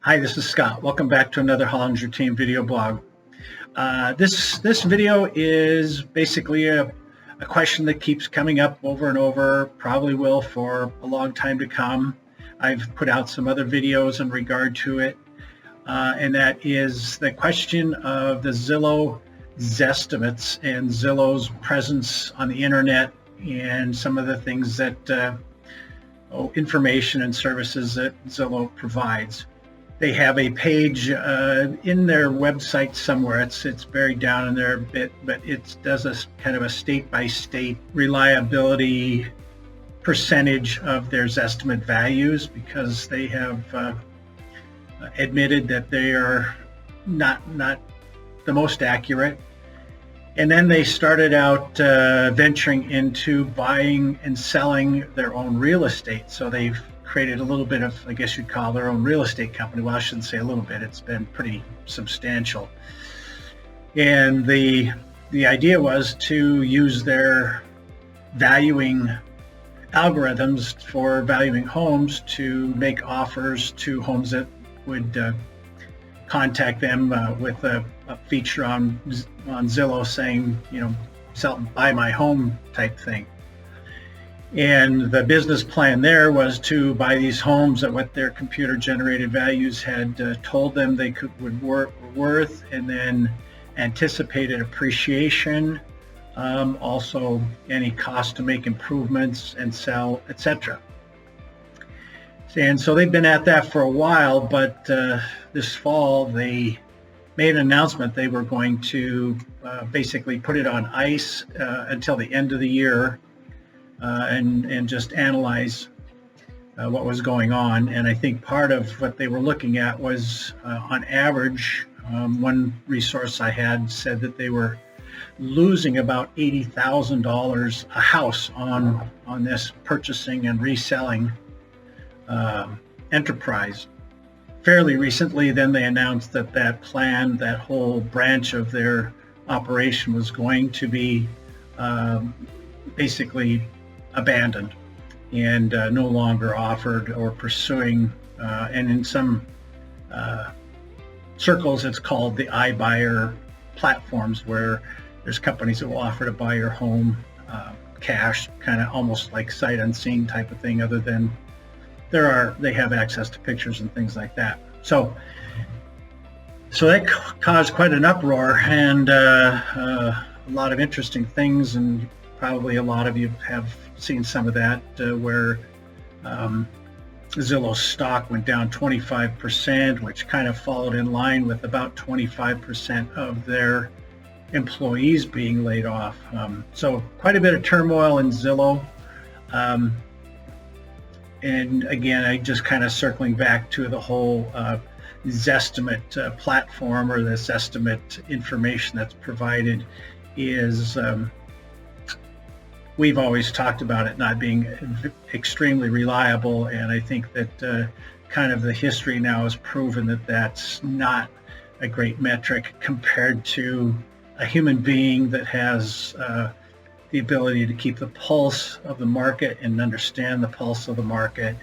Hi, this is Scott. Welcome back to another Hollinger Team video blog. This video is basically a question that keeps coming up over and over, probably will for a long time to come. I've put out some other videos in regard to it, and that is the question of the Zillow Zestimates and Zillow's presence on the internet and some of the things that information and services that Zillow provides. They have a page in their website somewhere. It's buried down in there a bit, but it does a kind of a state-by-state reliability percentage of their Zestimate values, because they have admitted that they are not the most accurate. And then they started out venturing into buying and selling their own real estate. So they've created a little bit of, I guess you'd call their own real estate company. Well, I shouldn't say a little bit, it's been pretty substantial. And the idea was to use their valuing algorithms for valuing homes to make offers to homes that would contact them with a feature on Zillow saying, buy my home type thing. And the business plan there was to buy these homes at what their computer generated values had told them they would worth, and then anticipated appreciation, also any cost to make improvements and sell, etc. And so they've been at that for a while, but this fall they made an announcement they were going to basically put it on ice until the end of the year. And just analyze what was going on. And I think part of what they were looking at was, on average, one resource I had said that they were losing about $80,000 a house on this purchasing and reselling enterprise. Fairly recently, then they announced that plan, that whole branch of their operation, was going to be basically abandoned and no longer offered or pursuing, and in some circles it's called the iBuyer platforms, where there's companies that will offer to buy your home cash, kind of almost like sight unseen type of thing, other than they have access to pictures and things like that. So that caused quite an uproar and a lot of interesting things, and probably a lot of you have seen some of that, where Zillow's stock went down 25%, which kind of followed in line with about 25% of their employees being laid off. So quite a bit of turmoil in Zillow. And again, I just kind of circling back to the whole Zestimate platform, or the Zestimate information that's provided, is we've always talked about it not being extremely reliable, and I think that kind of the history now has proven that that's not a great metric compared to a human being that has the ability to keep the pulse of the market and understand the pulse of the market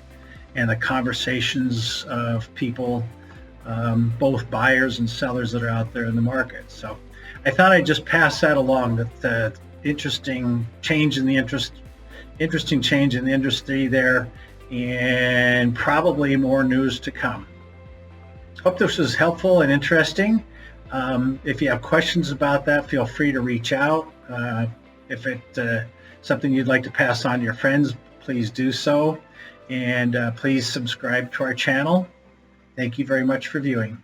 and the conversations of people, both buyers and sellers that are out there in the market. So I thought I'd just pass that along, that interesting change in the industry there, and probably more news to come. Hope this was helpful and interesting. If you have questions about that, feel free to reach out. If it's something you'd like to pass on to your friends, please do so, and please subscribe to our channel. Thank you very much for viewing.